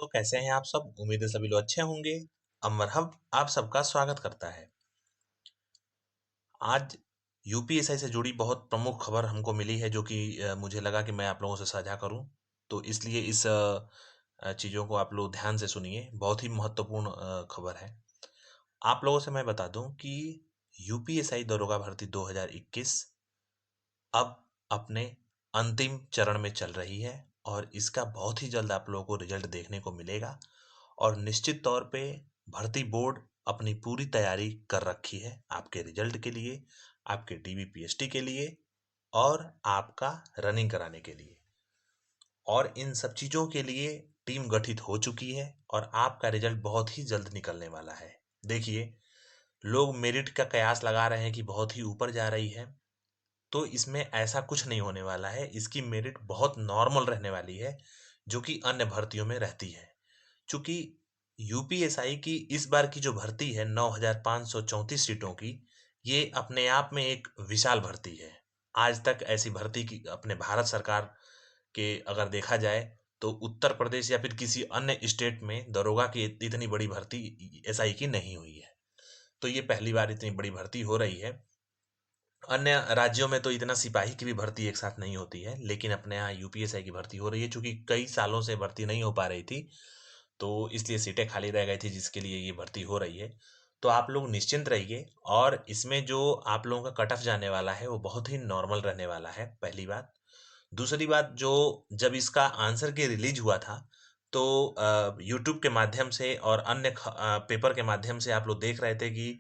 तो कैसे हैं आप सब? उम्मीद है सभी लोग अच्छे होंगे। अमर हम आप सबका स्वागत करता है। आज यूपीएससी से जुड़ी बहुत प्रमुख खबर हमको मिली है, जो कि मुझे लगा कि मैं आप लोगों से साझा करूं। तो इसलिए इस चीज़ों को आप लोग ध्यान से सुनिए, बहुत ही महत्वपूर्ण खबर है। आप लोगों से मैं बता दूं कि यूपीएससी दरोगा भर्ती 2021 अब अपने अंतिम चरण में चल रही है और इसका बहुत ही जल्द आप लोगों को रिजल्ट देखने को मिलेगा। और निश्चित तौर पे भर्ती बोर्ड अपनी पूरी तैयारी कर रखी है आपके रिजल्ट के लिए, आपके डीबीपीएसटी के लिए और आपका रनिंग कराने के लिए। और इन सब चीज़ों के लिए टीम गठित हो चुकी है और आपका रिजल्ट बहुत ही जल्द निकलने वाला है। देखिए, लोग मेरिट का कयास लगा रहे हैं कि बहुत ही ऊपर जा रही है, तो इसमें ऐसा कुछ नहीं होने वाला है। इसकी मेरिट बहुत नॉर्मल रहने वाली है, जो कि अन्य भर्तियों में रहती है। चूंकि यूपीएसआई की इस बार की जो भर्ती है 9,534 सीटों की, ये अपने आप में एक विशाल भर्ती है। आज तक ऐसी भर्ती की अपने भारत सरकार के अगर देखा जाए तो उत्तर प्रदेश या फिर किसी अन्य स्टेट में दरोगा की इतनी बड़ी भर्ती एसआई की नहीं हुई है। तो ये पहली बार इतनी बड़ी भर्ती हो रही है। अन्य राज्यों में तो इतना सिपाही की भी भर्ती एक साथ नहीं होती है, लेकिन अपने यहाँ यूपीएसआई की भर्ती हो रही है। चूंकि कई सालों से भर्ती नहीं हो पा रही थी, तो इसलिए सीटें खाली रह गई थी, जिसके लिए ये भर्ती हो रही है। तो आप लोग निश्चिंत रहिए, और इसमें जो आप लोगों का कट ऑफ जाने वाला है वो बहुत ही नॉर्मल रहने वाला है, पहली बात। दूसरी बात, जो जब इसका आंसर की रिलीज हुआ था, तो यूट्यूब के माध्यम से और अन्य पेपर के माध्यम से आप लोग देख रहे थे कि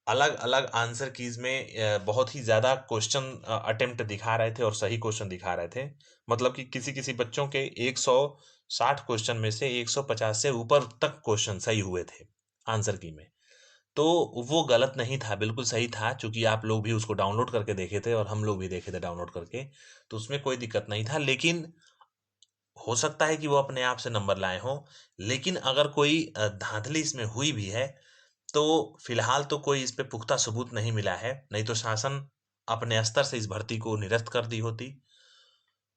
अलग अलग आंसर कीज में बहुत ही ज्यादा क्वेश्चन अटेम्प्ट दिखा रहे थे और सही क्वेश्चन दिखा रहे थे। मतलब कि किसी किसी बच्चों के 160 क्वेश्चन में से 150 से ऊपर तक क्वेश्चन सही हुए थे आंसर की में। तो वो गलत नहीं था, बिल्कुल सही था, क्योंकि आप लोग भी उसको डाउनलोड करके देखे थे और हम लोग भी देखे थे डाउनलोड करके। तो उसमें कोई दिक्कत नहीं था, लेकिन हो सकता है कि वो अपने आप से नंबर लाए हों। लेकिन अगर कोई धांधली इसमें हुई भी है, तो फिलहाल तो कोई इस पे पुख्ता सबूत नहीं मिला है, नहीं तो शासन अपने स्तर से इस भर्ती को निरस्त कर दी होती।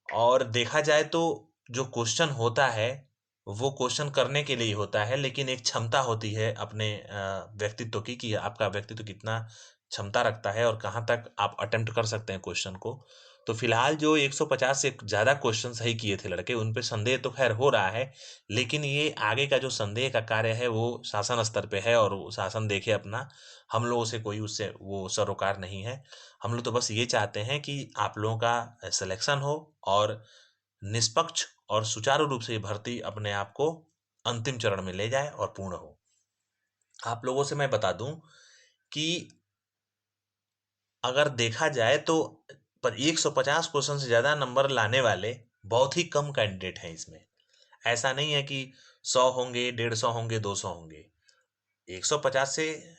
और देखा जाए तो जो क्वेश्चन होता है वो क्वेश्चन करने के लिए ही होता है, लेकिन एक क्षमता होती है अपने व्यक्तित्व की, कि आपका व्यक्तित्व कितना क्षमता रखता है और कहाँ तक आप अटेम्प्ट कर सकते हैं क्वेश्चन को। तो फिलहाल जो 150 से ज्यादा क्वेश्चन सही किए थे लड़के, उन पे संदेह तो खैर हो रहा है, लेकिन ये आगे का जो संदेह का कार्य है वो शासन स्तर पे है, और वो शासन देखे अपना। हम लोगों से कोई उससे वो सरोकार नहीं है। हम लोग तो बस ये चाहते हैं कि आप लोगों का सिलेक्शन हो और निष्पक्ष और सुचारू रूप से ये भर्ती अपने आप को अंतिम चरण में ले जाए और पूर्ण हो। आप लोगों से मैं बता दूं कि अगर देखा जाए तो पर 150 क्वेश्चन से ज्यादा नंबर लाने वाले बहुत ही कम कैंडिडेट हैं इसमें। ऐसा नहीं है कि 100 होंगे, 150 होंगे, 200 होंगे। 150 से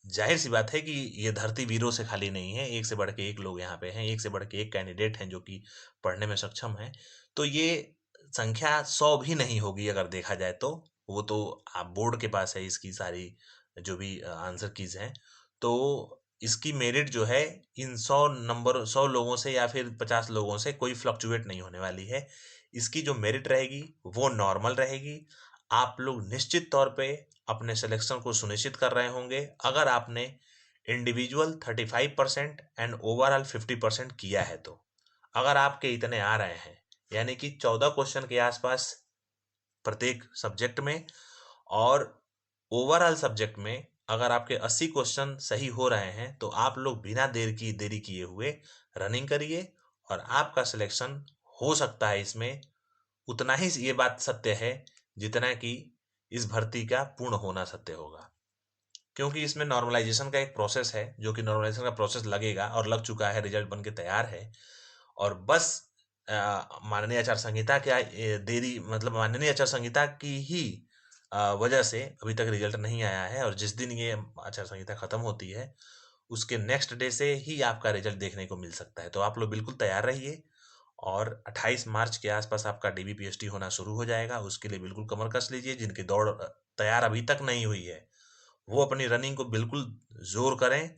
जाहिर सी बात है कि ये धरती वीरों से खाली नहीं है। एक से बढ़ के एक लोग यहाँ पे हैं, एक से बढ़ के एक कैंडिडेट हैं जो कि पढ़ने में सक्षम हैं। तो ये संख्या 100 भी नहीं होगी अगर देखा जाए तो। वो तो आप बोर्ड के पास है इसकी सारी जो भी आंसर कीज हैं। तो इसकी मेरिट जो है इन 100 लोगों से या फिर 50 लोगों से कोई फ्लक्चुएट नहीं होने वाली है। इसकी जो मेरिट रहेगी वो नॉर्मल रहेगी। आप लोग निश्चित तौर पे अपने सिलेक्शन को सुनिश्चित कर रहे होंगे अगर आपने इंडिविजुअल 35% एंड ओवरऑल 50% किया है। तो अगर आपके इतने आ रहे हैं, यानी कि 14 क्वेश्चन के आसपास प्रत्येक सब्जेक्ट में, और ओवरऑल सब्जेक्ट में अगर आपके 80 क्वेश्चन सही हो रहे हैं, तो आप लोग बिना देरी किए हुए रनिंग करिए और आपका सिलेक्शन हो सकता है इसमें। उतना ही ये बात सत्य है जितना कि इस भर्ती का पूर्ण होना सत्य होगा, क्योंकि इसमें नॉर्मलाइजेशन का एक प्रोसेस है, जो कि नॉर्मलाइजेशन का प्रोसेस लगेगा और लग चुका है, रिजल्ट बन के तैयार है। और बस माननीय आचार संहिता क्या देरी, मतलब माननीय आचार संहिता की ही वजह से अभी तक रिजल्ट नहीं आया है। और जिस दिन ये आचार संहिता खत्म होती है उसके नेक्स्ट डे से ही आपका रिजल्ट देखने को मिल सकता है। तो आप लोग बिल्कुल तैयार रहिए, और 28 मार्च के आसपास आपका डीबीपीएसटी होना शुरू हो जाएगा। उसके लिए बिल्कुल कमर कस लीजिए। जिनकी दौड़ तैयार अभी तक नहीं हुई है वो अपनी रनिंग को बिल्कुल जोर करें,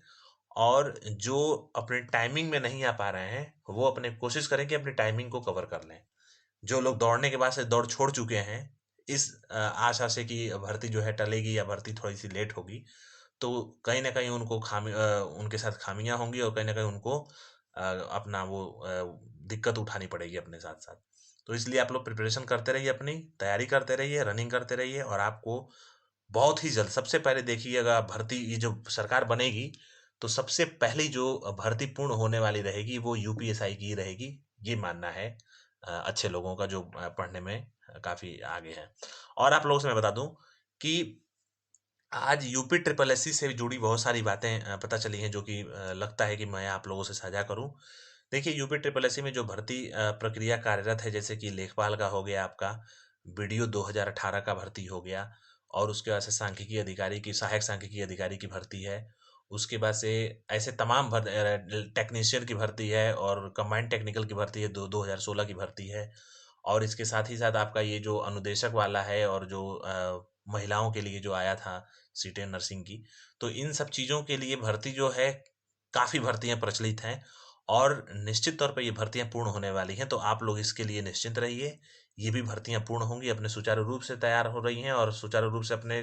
और जो अपने टाइमिंग में नहीं आ पा रहे हैं वो अपने कोशिश करें कि अपनी टाइमिंग को कवर कर लें। जो लोग दौड़ने के बाद से दौड़ छोड़ चुके हैं इस आशा से कि भर्ती जो है टलेगी या भर्ती थोड़ी-सी लेट होगी, तो कहीं न कहीं उनको उनके साथ खामियाँ होंगी और कहीं न कहीं उनको अपना वो दिक्कत उठानी पड़ेगी अपने साथ-साथ। तो इसलिए आप लोग प्रिपरेशन करते रहिए अपनी, तैयारी करते रहिए, रनिंग करते रहिए और आपको बहुत ही जल्द सबसे पहले देखिएगा भर्ती ये जो सरकार बनेगी, तो सबसे पहली जो भर्ती पूर्ण होने वाली रहेगी वो यूपीएसआई की ही रहेगी, ये मानना है अच्छे लोगों का जो पढ़ने में काफ़ी आगे हैं। और आप लोगों से मैं बता दूँ कि आज यूपी ट्रिपल एससी से जुड़ी बहुत सारी बातें पता चली हैं जो कि लगता है कि मैं आप लोगों से साझा करूं। देखिए यूपी ट्रिपल एससी में जो भर्ती प्रक्रिया कार्यरत है जैसे कि लेखपाल का हो गया आपका, बीडीओ 2018 का भर्ती हो गया और उसके बाद से सांख्यिकी अधिकारी की सहायक सांख्यिकी अधिकारी की भर्ती है। उसके बाद से ऐसे तमाम टेक्नीशियन की भर्ती है और कंबाइंड टेक्निकल की भर्ती है 2016 की भर्ती है। और इसके साथ ही साथ आपका ये जो अनुदेशक वाला है और जो महिलाओं के लिए जो आया था सीटें नर्सिंग की, तो इन सब चीज़ों के लिए भर्ती जो है काफ़ी भर्तियां प्रचलित हैं और निश्चित तौर पे ये भर्तियां पूर्ण होने वाली हैं, तो आप लोग इसके लिए निश्चिंत रहिए। ये भी भर्तियां पूर्ण होंगी, अपने सुचारू रूप से तैयार हो रही हैं और सुचारू रूप से अपने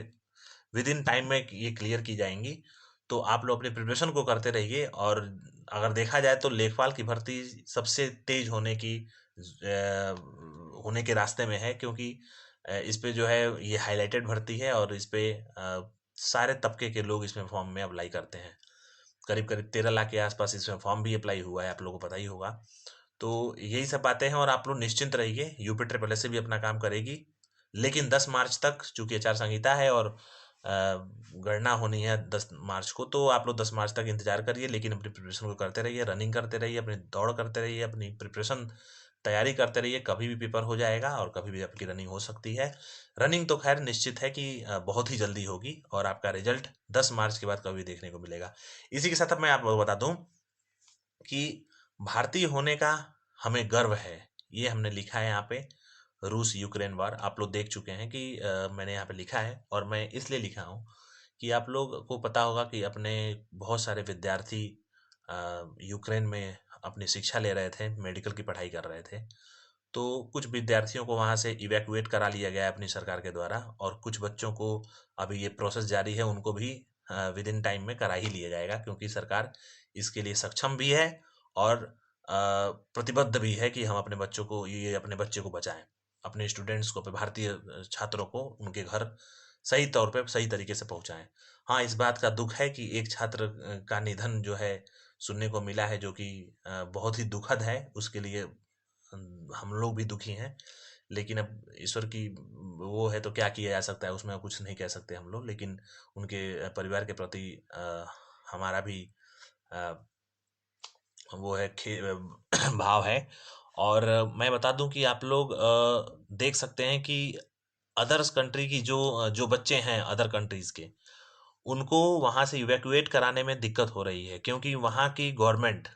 विद इन टाइम में ये क्लियर की जाएंगी। तो आप लोग अपनी प्रिपरेशन को करते रहिए और अगर देखा जाए तो लेखपाल की भर्ती सबसे तेज होने के रास्ते में है, क्योंकि इस पे जो है ये हाईलाइटेड भर्ती है और इस पे सारे तबके के लोग इसमें फॉर्म में अप्लाई करते हैं। करीब करीब 13 लाख के आसपास इसमें फॉर्म भी अप्लाई हुआ है, आप लोगों को पता ही होगा। तो यही सब बातें हैं और आप लोग निश्चिंत रहिए, यूपी ट्रिपल एस भी अपना काम करेगी। लेकिन 10 मार्च तक चूंकि आचार संहिता है और गणना होनी है 10 मार्च को, तो आप लोग 10 मार्च तक इंतजार करिए, लेकिन अपनी प्रिपरेशन को करते रहिए, रनिंग करते रहिए, अपनी दौड़ करते रहिए, अपनी प्रिपरेशन तैयारी करते रहिए। कभी भी पेपर हो जाएगा और कभी भी आपकी रनिंग हो सकती है। रनिंग तो खैर निश्चित है कि बहुत ही जल्दी होगी और आपका रिजल्ट 10 मार्च के बाद कभी देखने को मिलेगा। इसी के साथ अब मैं आपको बता दूं कि भारतीय होने का हमें गर्व है, ये हमने लिखा है यहाँ पे। रूस यूक्रेन वार आप लोग देख चुके हैं कि मैंने यहाँ पे लिखा है और मैं इसलिए लिखा हूँ कि आप लोग को पता होगा कि अपने बहुत सारे विद्यार्थी यूक्रेन में अपनी शिक्षा ले रहे थे, मेडिकल की पढ़ाई कर रहे थे। तो कुछ विद्यार्थियों को वहाँ से इवैक्यूएट करा लिया गया है अपनी सरकार के द्वारा और कुछ बच्चों को अभी ये प्रोसेस जारी है, उनको भी विद इन टाइम में करा ही लिया जाएगा, क्योंकि सरकार इसके लिए सक्षम भी है और प्रतिबद्ध भी है कि हम अपने बच्चों को ये अपने बच्चे को बचाएं, अपने स्टूडेंट्स को, भारतीय छात्रों को उनके घर सही तौर पे सही तरीके से पहुंचाएं। हाँ, इस बात का दुख है कि एक छात्र का निधन जो है सुनने को मिला है, जो कि बहुत ही दुखद है। उसके लिए हम लोग भी दुखी हैं, लेकिन अब ईश्वर की वो है तो क्या किया जा सकता है, उसमें कुछ नहीं कह सकते हम लोग। लेकिन उनके परिवार के प्रति हमारा भी अ, वो है भाव है। और मैं बता दूं कि आप लोग देख सकते हैं कि अदर्स कंट्री की जो बच्चे हैं अदर कंट्रीज के, उनको वहां से इवैक्यूएट कराने में दिक्कत हो रही है, क्योंकि वहां की गवर्नमेंट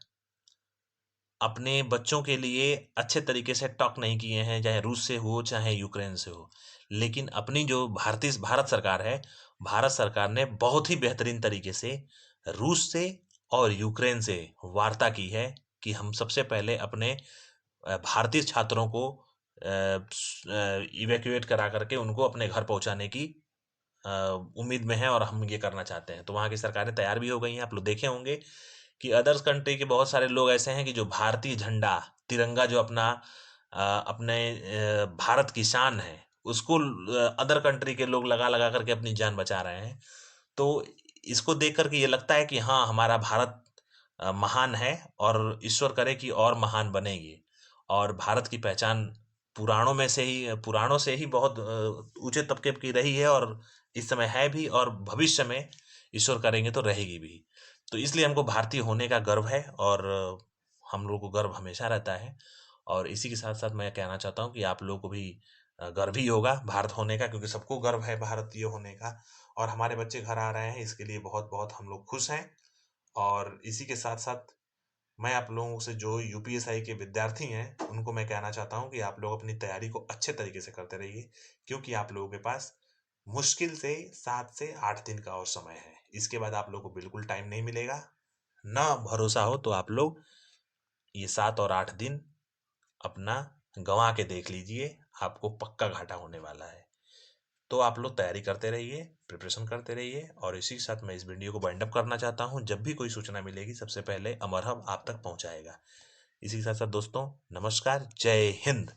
अपने बच्चों के लिए अच्छे तरीके से टॉक नहीं किए हैं, चाहे रूस से हो चाहे यूक्रेन से हो। लेकिन अपनी जो भारत सरकार है, भारत सरकार ने बहुत ही बेहतरीन तरीके से रूस से और यूक्रेन से वार्ता की है कि हम सबसे पहले अपने भारतीय छात्रों को इवैक्यूएट करा करके उनको अपने घर पहुंचाने की अ, उम्मीद में है और हम ये करना चाहते हैं। तो वहाँ की सरकारें तैयार भी हो गई हैं। आप लोग देखे होंगे कि अदर्स कंट्री के बहुत सारे लोग ऐसे हैं कि जो भारतीय झंडा, तिरंगा जो अपने भारत की शान है, उसको अदर कंट्री के लोग लगा लगा करके अपनी जान बचा रहे हैं। तो इसको देख कर के ये लगता है कि हाँ, हमारा भारत महान है और ईश्वर करे कि और महान बनेगी। और भारत की पहचान पुराणों से ही बहुत ऊंचे तबके की रही है और इस समय है भी और भविष्य में ईश्वर करेंगे तो रहेगी भी। तो इसलिए हमको भारतीय होने का गर्व है और हम लोग को गर्व हमेशा रहता है। और इसी के साथ साथ मैं कहना चाहता हूँ कि आप लोगों को भी गर्व ही होगा भारत होने का, क्योंकि सबको गर्व है भारतीय होने का। और हमारे बच्चे घर आ रहे हैं, इसके लिए बहुत बहुत हम लोग खुश हैं। और इसी के साथ साथ मैं आप लोगों से, जो यूपीएसआई के विद्यार्थी हैं, उनको मैं कहना चाहता हूं कि आप लोग अपनी तैयारी को अच्छे तरीके से करते रहिए, क्योंकि आप लोगों के पास मुश्किल से 7 से 8 दिन का और समय है। इसके बाद आप लोगों को बिल्कुल टाइम नहीं मिलेगा। ना भरोसा हो तो आप लोग ये 7 और 8 दिन अपना गंवा के देख लीजिए, आपको पक्का घाटा होने वाला है। तो आप लोग तैयारी करते रहिए, प्रिपरेशन करते रहिए और इसी के साथ मैं इस वीडियो को वाइंड अप करना चाहता हूँ। जब भी कोई सूचना मिलेगी सबसे पहले अमर हब आप तक पहुँचाएगा। इसी के साथ साथ दोस्तों नमस्कार, जय हिंद।